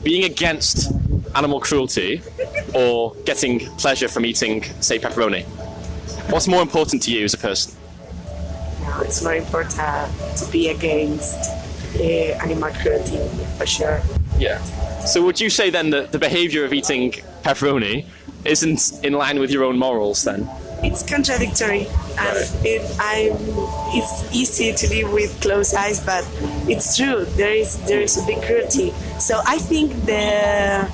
being against animal cruelty or getting pleasure from eating, say, pepperoni? What's more important to you as a person? No, it's more important to be against animal cruelty, for sure. Yeah. So would you say then that the behaviour of eating pepperoni isn't in line with your own morals then? It's contradictory, and it's easy to live with closed eyes, but it's true. There is a big cruelty. So I think the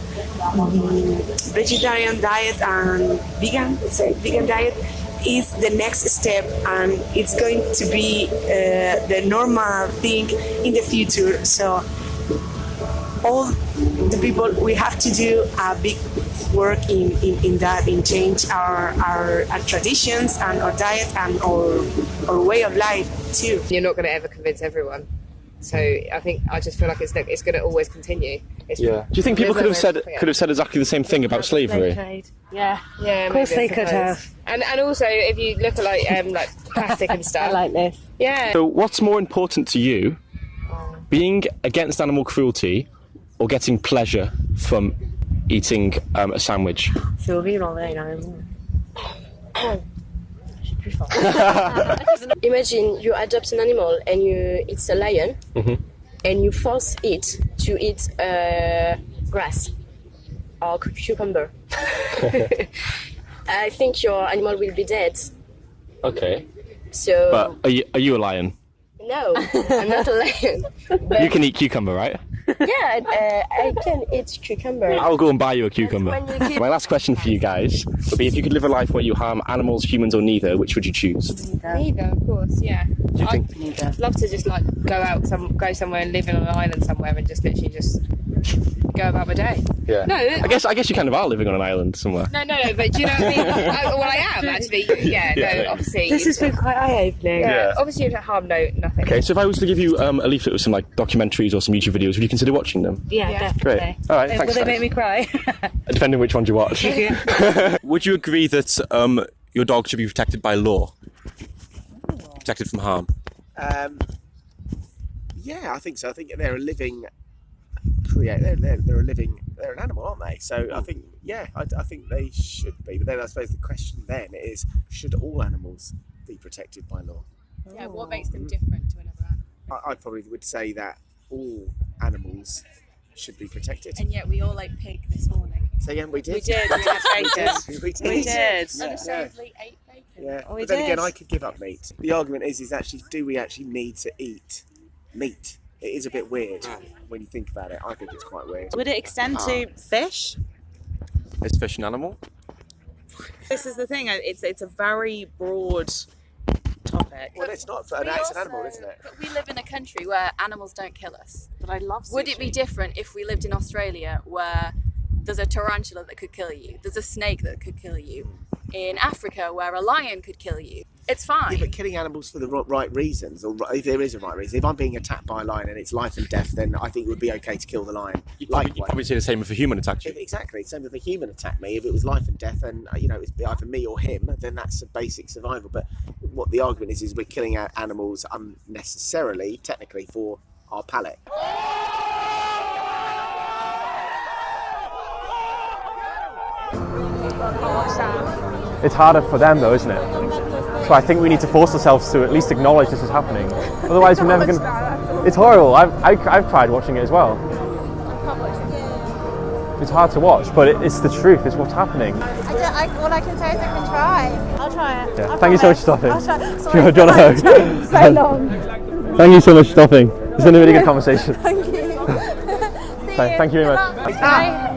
vegetarian diet and vegan diet is the next step, and it's going to be the normal thing in the future. So all the people, we have to do a big work in that, in change our traditions and our diet and our way of life too. You're not going to ever convince everyone, so I just feel like it's going to always continue. Do you think people could have said exactly the same thing about slavery? Yeah, of course they could have. And also, if you look at like plastic and stuff, like this. Yeah. So what's more important to you, being against animal cruelty or getting pleasure from eating a sandwich? Imagine you adopt an animal and it's a lion, and you force it to eat grass or cucumber. I think your animal will be dead. Okay. So. But are you a lion? No, I'm not a lion. You can eat cucumber, right? Yeah, I can eat cucumber. I'll go and buy you a cucumber. My last question for you guys would be, if you could live a life where you harm animals, humans, or neither, which would you choose? Neither, of course, yeah. Do you think? I'd love to just like go somewhere and live in an island somewhere and just literally just go about my day. Yeah. No, I guess you kind of are living on an island somewhere. No, but do you know what I mean? I am actually. Yeah, obviously. This has been quite eye-opening. Yeah. Obviously, if harm, nothing. Okay, so if I was to give you a leaflet with some like documentaries or some YouTube videos, would you consider watching them? Yeah, definitely. Great. All right, thanks. Will they make me cry? Depending which ones you watch. Would you agree that your dog should be protected by law? Protected from harm? Yeah, I think so. I think they're a living they're an animal, aren't they? So I think, I think they should be. But then I suppose the question then is, should all animals be protected by law? Yeah, what makes them different to another animal? I probably would say that all animals should be protected. And yet we all ate pig this morning. So yeah, we did. We did. We had bacon. We did. Unashamedly ate bacon. Yeah, but then again, I could give up meat. The argument is actually, do we actually need to eat meat? It is a bit weird when you think about it. I think it's quite weird. Would it extend to fish? Is fish an animal? This is the thing. It's a very broad topic. Well, it's not. It's an animal, isn't it? But we live in a country where animals don't kill us. But I love sushi. Would it be different if we lived in Australia, where there's a tarantula that could kill you, there's a snake that could kill you, in Africa where a lion could kill you? It's fine. Yeah, but killing animals for the right reasons, or if there is a right reason. If I'm being attacked by a lion and it's life and death, then I think it would be okay to kill the lion. You'd probably say the same if a human attacked you. Exactly. Same if a human attacked me. If it was life and death, and it's either me or him, then that's a basic survival. But what the argument is we're killing out animals unnecessarily, technically, for our palate. It's harder for them though, isn't it? So I think we need to force ourselves to at least acknowledge this is happening. Otherwise we're never going to... It's horrible. I've tried watching it as well. It's hard to watch, but it's the truth. It's what's happening. All I can say is I can try. I'll try it. Yeah. Thank you so much for stopping. I'll try. Do you want a hug? So long. Thank you so much for stopping. It's been a really good conversation. Thank you. Thank you very much.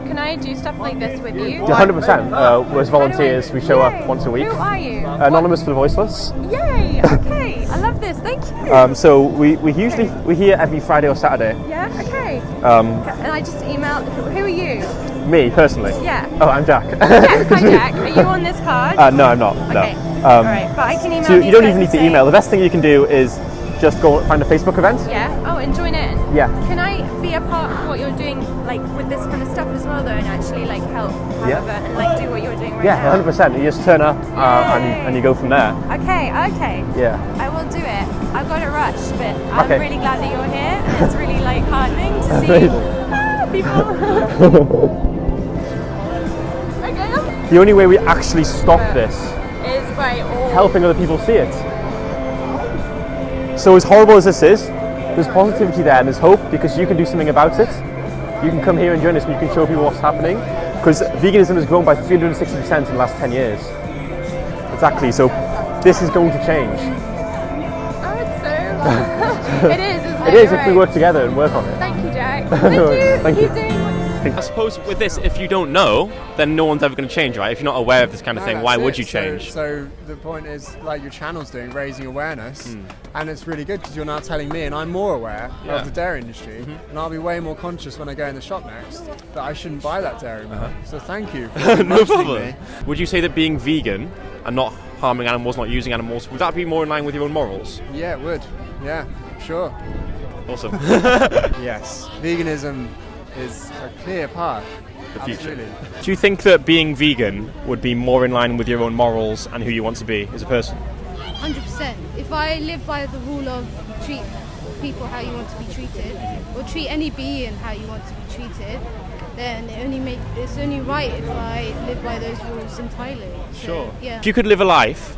Can I do stuff like this with you? 100%. We're as volunteers. We show up once a week. Who are you? Anonymous for the Voiceless. Yay! Okay, I love this. Thank you. So we're here every Friday or Saturday. Yeah. Okay. And I just emailed. Who are you? Me personally. Yeah. Oh, I'm Jack. Yeah. Hi, Jack. Are you on this card? No, I'm not. Okay. No. All right. But I can email. So you don't even need to email. The best thing you can do is just go find a Facebook event. Yeah. Oh, and join in. Yeah. Can I be a part of what you're doing, like with this kind of stuff as well, though, and actually like help and like do what you're doing right now? Yeah, 100%. You just turn up and you go from there. Okay. Yeah. I will do it. I've got to rush, but I'm really glad that you're here. And it's really like heartening to see. The only way we actually stop this Is by all. helping other people see it. So as horrible as this is, there's positivity there and there's hope because you can do something about it. You can come here and join us and you can show people what's happening because veganism has grown by 360% in the last 10 years. Exactly, so this is going to change. I hope so. It is, isn't it? It is You're if we right. work together and work on it. Thank you, Jack. Thank you. Thank Keep you. doing what I suppose with this, if you don't know, then no one's ever going to change, right? If you're not aware of this kind of thing, why would you change? So the point is, like your channel's doing, raising awareness, and it's really good because you're now telling me, and I'm more aware of the dairy industry, and I'll be way more conscious when I go in the shop next that I shouldn't buy that dairy milk. So thank you. For No nudging problem. me. Would you say that being vegan and not harming animals, not using animals, would that be more in line with your own morals? Yeah, it would. Yeah, sure. Awesome. Yes, veganism is a clear path. The future. Absolutely. Do you think that being vegan would be more in line with your own morals and who you want to be as a person? 100%. If I live by the rule of treat people how you want to be treated, or treat any being how you want to be treated, then it's only right if I live by those rules entirely. So, yeah. If you could live a life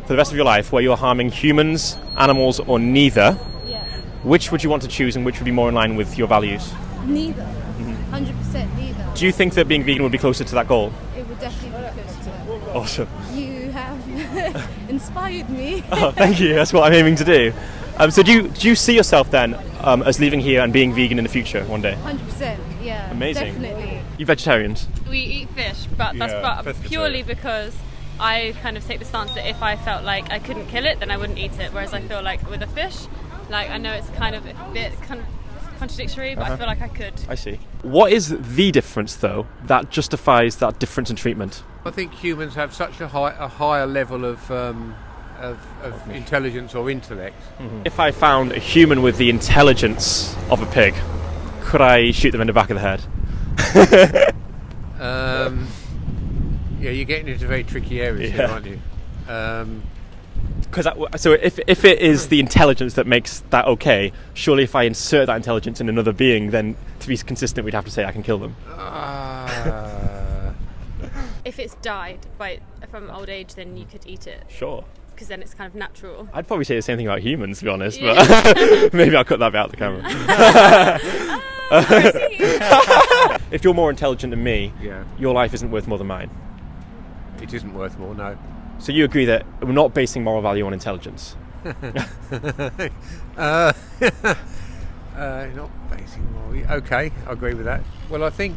for the rest of your life where you're harming humans, animals, or neither, which would you want to choose and which would be more in line with your values? Neither. 100% neither. Do you think that being vegan would be closer to that goal? It would definitely be close to that. Awesome. You have inspired me. Oh, thank you. That's what I'm aiming to do. So do you see yourself then as leaving here and being vegan in the future one day? 100%, yeah. Amazing. Definitely. You vegetarians? We eat fish, but that's purely because I kind of take the stance that if I felt like I couldn't kill it, then I wouldn't eat it. Whereas I feel like with a fish, like I know it's kind of a bit contradictory, but I feel like I could. I see. What is the difference, though, that justifies that difference in treatment? I think humans have such a higher level of intelligence or intellect. If I found a human with the intelligence of a pig, could I shoot them in the back of the head? Yeah, you're getting into very tricky areas here, aren't you? So if it is the intelligence that makes that okay, surely if I insert that intelligence in another being, then to be consistent, we'd have to say I can kill them. If it's died from old age, then you could eat it. Sure. Because then it's kind of natural. I'd probably say the same thing about humans, to be honest, but maybe I'll cut that bit out of the camera. If you're more intelligent than me, your life isn't worth more than mine. It isn't worth more, no. So you agree that we're not basing moral value on intelligence? Not basing moral. Okay, I agree with that. Well, I think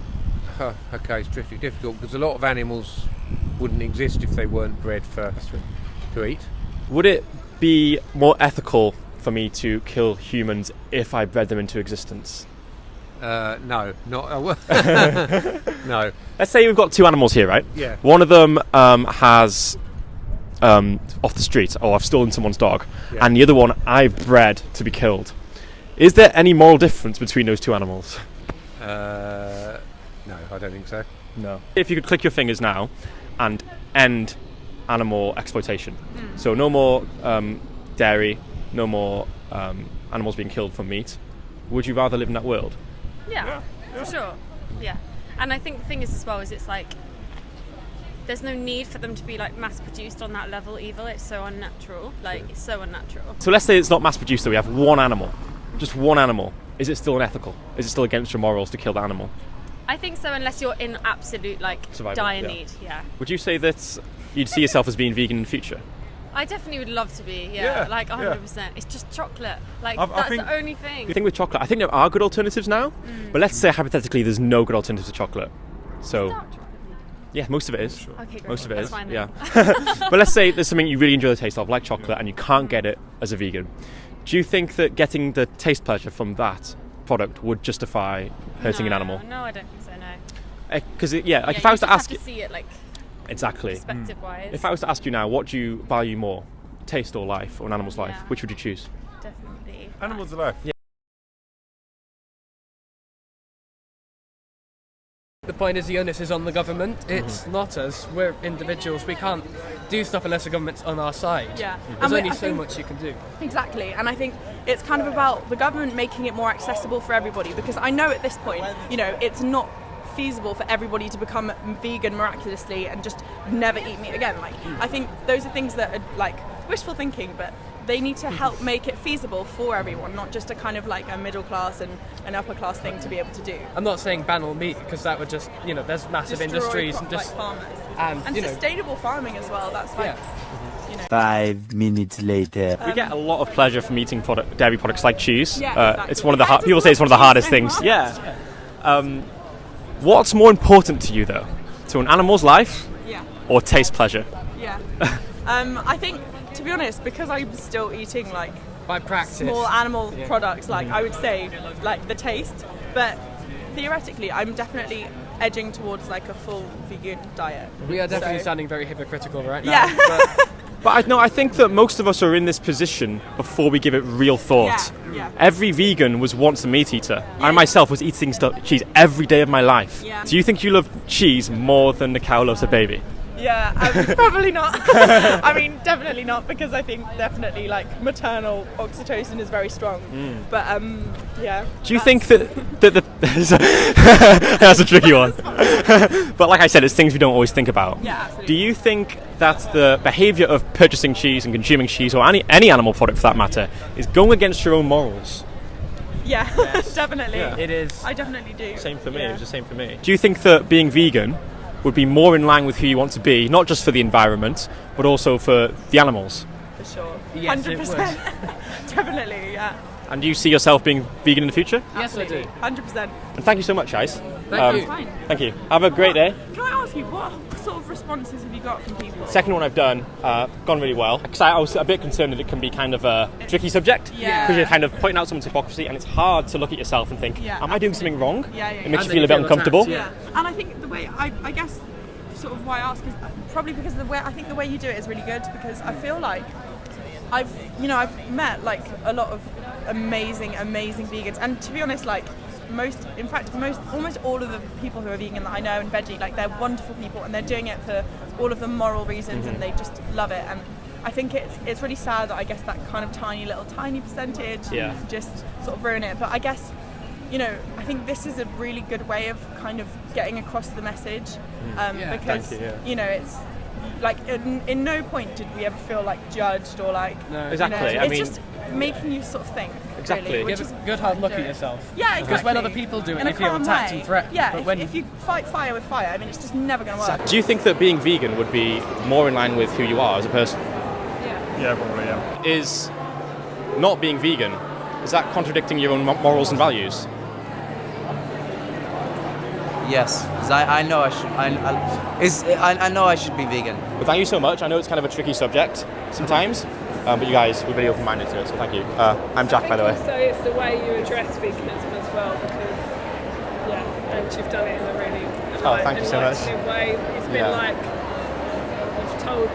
okay, it's difficult because a lot of animals wouldn't exist if they weren't bred to eat. Would it be more ethical for me to kill humans if I bred them into existence? No, not. No. Let's say we've got two animals here, right? Yeah. One of them has off the street, I've stolen someone's dog, and the other one I've bred to be killed. Is there any moral difference between those two animals? No, I don't think so. No. If you could click your fingers now and end animal exploitation, so no more dairy, no more animals being killed for meat, would you rather live in that world? Yeah, for sure. Yeah. And I think the thing is as well is it's like there's no need for them to be like mass produced on that level either. It's so unnatural. Like it's so unnatural. So let's say it's not mass produced, so we have one animal. Just one animal. Is it still unethical? Is it still against your morals to kill the animal? I think so, unless you're in absolute like Survival, dire need. Yeah. Would you say that you'd see yourself as being vegan in the future? I definitely would love to be. Yeah, like 100%. It's just chocolate. Like that's the only thing. The thing with chocolate, I think there are good alternatives now. But let's say hypothetically, there's no good alternatives to chocolate. So. Yeah, most of it is. Okay, great. Most of it That's is. fine Yeah. then. But let's say there's something you really enjoy the taste of, like chocolate, and you can't get it as a vegan. Do you think that getting the taste pleasure from that product would justify hurting an animal? No, I don't think so. No. Because if I was to ask you, have to see it like exactly perspective-wise. If I was to ask you now, what do you value more, taste or life, or an animal's life? Which would you choose? Definitely. Animals alive. Yeah. The point is the onus is on the government. It's not us. We're individuals. We can't do stuff unless the government's on our side. Yeah. There's only so much you can do. Exactly, and I think it's kind of about the government making it more accessible for everybody, because I know at this point, it's not feasible for everybody to become vegan miraculously and just never eat meat again. Like, I think those are things that are like wishful thinking, but they need to help make it feasible for everyone, not just a kind of like a middle class and an upper class thing to be able to do. I'm not saying ban all meat, because that would just, there's massive industries and just farmers and sustainable farming as well. That's like 5 minutes later. We get a lot of pleasure from eating dairy products like cheese. Yeah, exactly. It's one of the people say it's one of the hardest things. Yeah. What's more important to you though? To an animal's life or taste pleasure? Yeah. I think, to be honest, because I'm still eating like by practice small animal products, like I would say like the taste, but theoretically I'm definitely edging towards like a full vegan diet. We are definitely sounding very hypocritical right now. Yeah. But I think that most of us are in this position before we give it real thought. Yeah. Every vegan was once a meat eater. I myself was eating cheese every day of my life. Yeah. Do you think you love cheese more than the cow loves a baby? Yeah, probably not. I mean, definitely not, because I think definitely like maternal oxytocin is very strong. But yeah. Do you think that that's a tricky one? But like I said, it's things we don't always think about. Yeah, absolutely. Do you think that the behaviour of purchasing cheese and consuming cheese, or any animal product for that matter, is going against your own morals? Yeah, definitely. Yeah. It is. I definitely do. Same for me. It was the same for me. Do you think that being vegan would be more in line with who you want to be, not just for the environment, but also for the animals? For sure. Yes, 100%. Definitely, yeah. And do you see yourself being vegan in the future? Yes, I do. 100%. And thank you so much, guys. Thank you. Fine. Thank you. Have a great day. Can I ask you, what sort of responses have you got from people? Second one I've done, gone really well. Because I was a bit concerned that it can be kind of a tricky subject. Yeah. Because you're kind of pointing out someone's hypocrisy, and it's hard to look at yourself and think, am I doing something wrong? Yeah. It makes you feel a bit uncomfortable. Yeah. And I think the way, I guess, sort of why I ask is probably because the way you do it is really good, because I feel like I've met like a lot of amazing vegans, and to be honest, like almost all of the people who are vegan that I know and veggie, like they're wonderful people, and they're doing it for all of the moral reasons, and they just love it. And I think it's really sad that I guess that kind of tiny percentage just sort of ruin it. But I guess, I think this is a really good way of kind of getting across the message, because it's like in no point did we ever feel like judged or like exactly. It's just making you sort of think. Exactly. Really, which Give is a good hard look at yourself. Yeah, exactly. Because when other people do it, you feel attacked and threatened. Yeah, but if you fight fire with fire, I mean, it's just never going to work. Do you think that being vegan would be more in line with who you are as a person? Yeah, probably, yeah. Is not being vegan, is that contradicting your own morals and values? Yes, because I know I should. I know I should be vegan. Well, thank you so much. I know it's kind of a tricky subject sometimes, but you guys were very open-minded to it, so thank you. I'm Jack, by the way. So it's the way you address veganism as well, because and you've done it in a really thank you so much. way. It's been like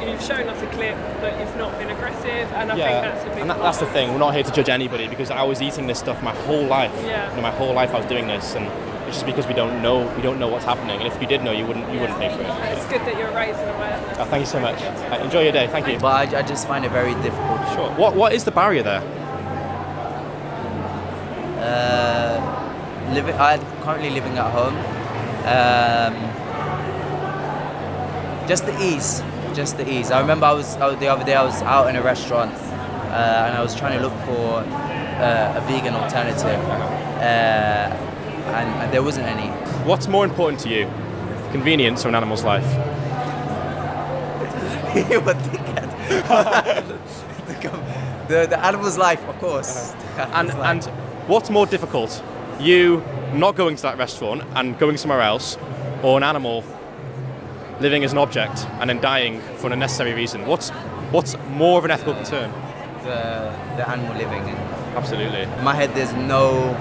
you've shown us a clip, but you've not been aggressive, and I think that's a big part. That's the thing. We're not here to judge anybody, because I was eating this stuff my whole life. Yeah. My whole life I was doing this, and it's just because we don't know what's happening. And if you did know, you wouldn't pay for it. It's good that you're raising awareness. Thank you so much. Enjoy your day. Thank you. But I just find it very difficult. Sure. What is the barrier there? I'm currently living at home. Just the ease. I remember the other day I was out in a restaurant and I was trying to look for a vegan alternative, and there wasn't any. What's more important to you, convenience or an animal's life? The animal's life, of course. And what's more difficult, you not going to that restaurant and going somewhere else, or an animal living as an object and then dying for an unnecessary reason? What's more of an ethical concern? The animal living. Absolutely. In my head, there's no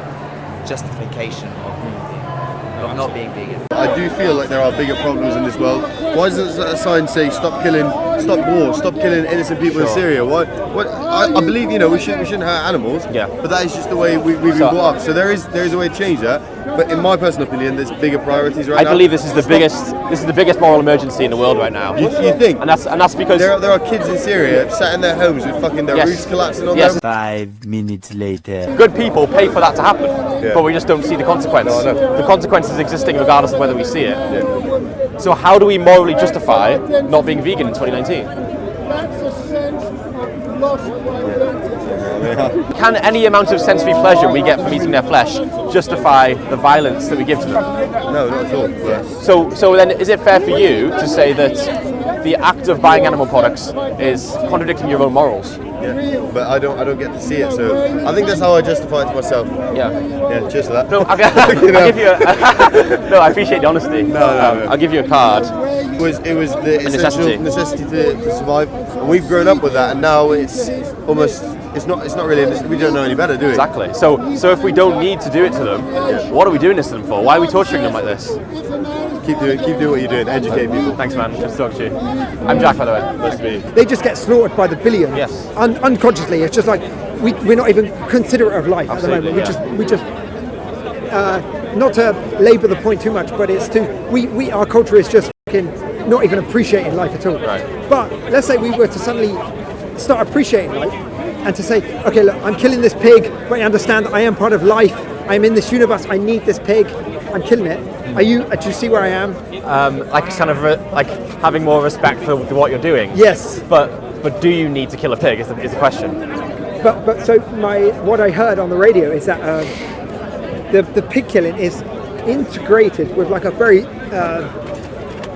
justification of not being vegan. I do feel like there are bigger problems in this world. Why doesn't a sign say stop war, stop killing innocent people in Syria? I believe we shouldn't hurt animals. Yeah. But that is just the way we've been brought up. So there is a way to change that. But in my personal opinion, there's bigger priorities right now. I believe this is the biggest moral emergency in the world right now. You think? And that's because there are kids in Syria sat in their homes with fucking their roofs collapsing on them. 5 minutes later. Good people pay for that to happen, but we just don't see the consequence. The consequence is existing regardless of whether we see it. So how do we morally justify not being vegan in 2019? Can any amount of sensory pleasure we get from eating their flesh justify the violence that we give to them? No, not at all. So then, is it fair for you to say that the act of buying animal products is contradicting your own morals? Yeah, but I don't get to see it, so I think that's how I justify it to myself. Yeah. Cheers to that. No, I'll give you no, I appreciate the honesty. No. I'll give you a card. It was the essential necessity to survive. And we've grown up with that, and now it's almost it's not really. We don't know any better, do we? Exactly. So if we don't need to do it to them, what are we doing this to them for? Why are we torturing them like this? Keep doing what you're doing. Educate people. Thanks, man. Good to talk to you. I'm Jack, by the way. Nice to meet you. They just get slaughtered by the billion. Yes. Unconsciously, it's just like we're not even considerate of life. Absolutely, at the moment. We just not to labour the point too much, but it's our culture is just fucking not even appreciating life at all. Right. But let's say we were to suddenly start appreciating life and to say, okay, look, I'm killing this pig, but I understand I am part of life. I'm in this universe. I need this pig. I'm killing it. Do you see where I am? Like having more respect for what you're doing. Yes. But do you need to kill a pig? Is the question. But so what I heard on the radio is that the pig killing is integrated with like a very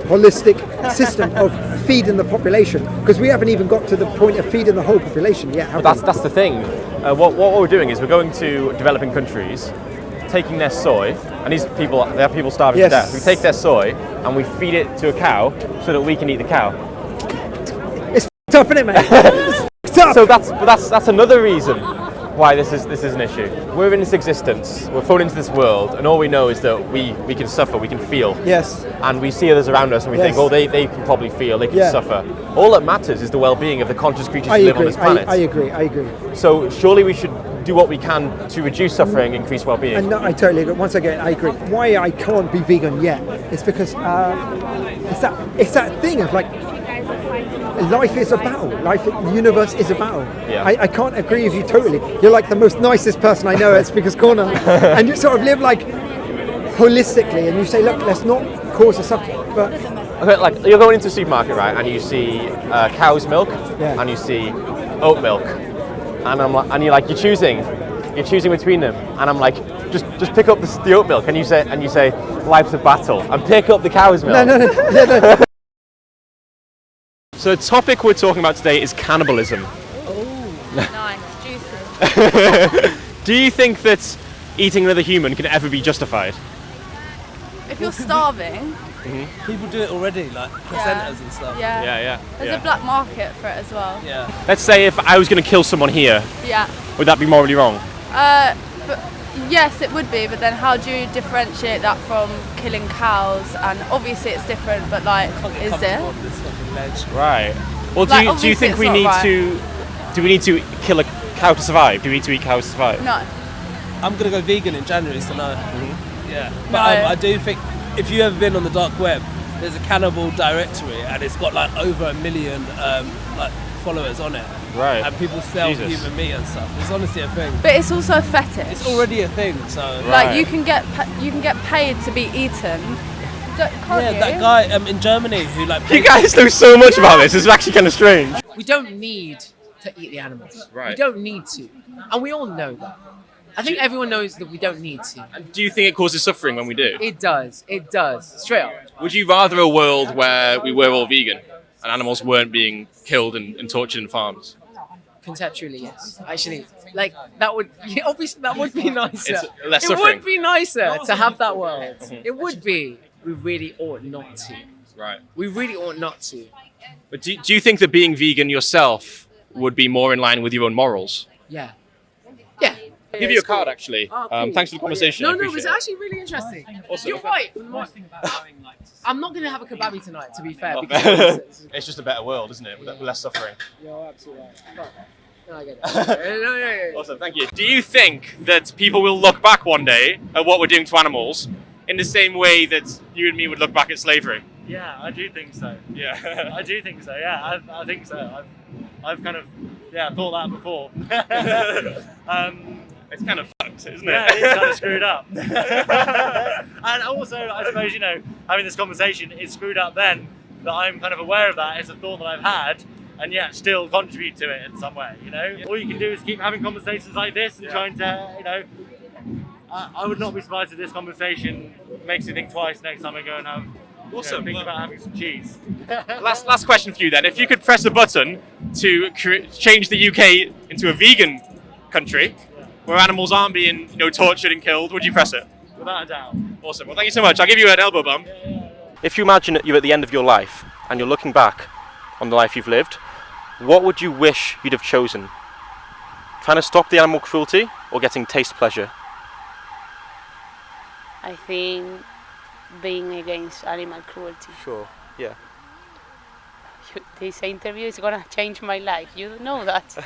holistic system of feeding the population, because we haven't even got to the point of feeding the whole population yet. That's the thing. What we're doing is we're going to developing countries, taking their soy, and they have people starving to death. We take their soy and we feed it to a cow so that we can eat the cow. It's tough, isn't it, mate? So that's another reason why this is an issue. We're in this existence, we're thrown into this world, and all we know is that we can suffer, we can feel. Yes. And we see others around us and we think, oh, they can probably feel, they can suffer. All that matters is the well-being of the conscious creatures who live on this planet. I agree. So surely we should do what we can to reduce suffering, increase well-being. And I totally agree. Once again, I agree. Why I can't be vegan yet is because it's that thing of like, life is a battle. The universe is a battle. Yeah. I can't agree with you totally. You're like the most nicest person I know at Speaker's Corner, and you sort of live like holistically, and you say, look, let's not cause a suffering. But okay, like you're going into a supermarket, right, and you see cow's milk, and you see oat milk, and you're choosing between them, and I'm like, just pick up the oat milk, and you say life's a battle, and pick up the cow's milk. No. So the topic we're talking about today is cannibalism. Oh, nice, juicy. Do you think that eating another human can ever be justified? If you're starving, people do it already, like placentas and stuff. Yeah. There's a black market for it as well. Yeah. Let's say if I was going to kill someone here, would that be morally wrong? But yes, it would be. But then, how do you differentiate that from killing cows? And obviously, it's different. But like, is it? Right. Well, Like, do you think we need to? Do we need to kill a cow to survive? Do we need to eat cows to survive? No. I'm gonna go vegan in January, so no. Yeah. But No. I do think if you've ever been on the dark web, there's a cannibal directory, and it's got like over 1 million like followers on it. Right. And people sell Jesus. human meat and stuff. It's honestly a thing. But it's also a fetish. It's already a thing. So Like you can get paid to be eaten. Can't you? that guy in Germany who like. You guys know so much about this. It's actually kind of strange. We don't need to eat the animals. Right. We don't need to. And we all know that. I think everyone knows that we don't need to. And do you think it causes suffering when we do? It does. Straight up. Would you rather a world where we were all vegan and animals weren't being killed and tortured in farms? Conceptually, yes. Actually, like that would obviously that would be nicer. It's less it suffering. would be nicer to have that world. It would be. We really ought not to. Right. We really ought not to. But do you think that being vegan yourself would be more in line with your own morals? Yeah. I'll give you a card, actually. Oh, cool. Thanks for the conversation. No, I it was appreciate it. actually really interesting. Awesome. You're right. I'm not going to have a kebabi tonight, to be fair. Not because fair. It's just a better world, isn't it? With less suffering. You're absolutely right. No, I get it. Awesome, thank you. Do you think that people will look back one day at what we're doing to animals in the same way that you and me would look back at slavery? Yeah, I do think so. Yeah. I do think so. Yeah, I think so. I've kind of thought that before. It's kind of fucked, isn't it? Yeah, it's kind of screwed up. And also, I suppose, having this conversation, it's screwed up then that I'm kind of aware of that. It's a thought that I've had, and yet still contribute to it in some way. All you can do is keep having conversations like this and trying to, I would not be surprised if this conversation makes you think twice next time I go and have. Awesome. Think about having some cheese. Last question for you then. If you could press a button to change the UK into a vegan country, where animals aren't being tortured and killed, would you press it? Without a doubt. Awesome. Well, thank you so much. I'll give you an elbow bump. If you imagine that you're at the end of your life and you're looking back on the life you've lived, what would you wish you'd have chosen? Trying to stop the animal cruelty or getting taste pleasure? I think being against animal cruelty. Sure, yeah. This interview is gonna change my life. You know that.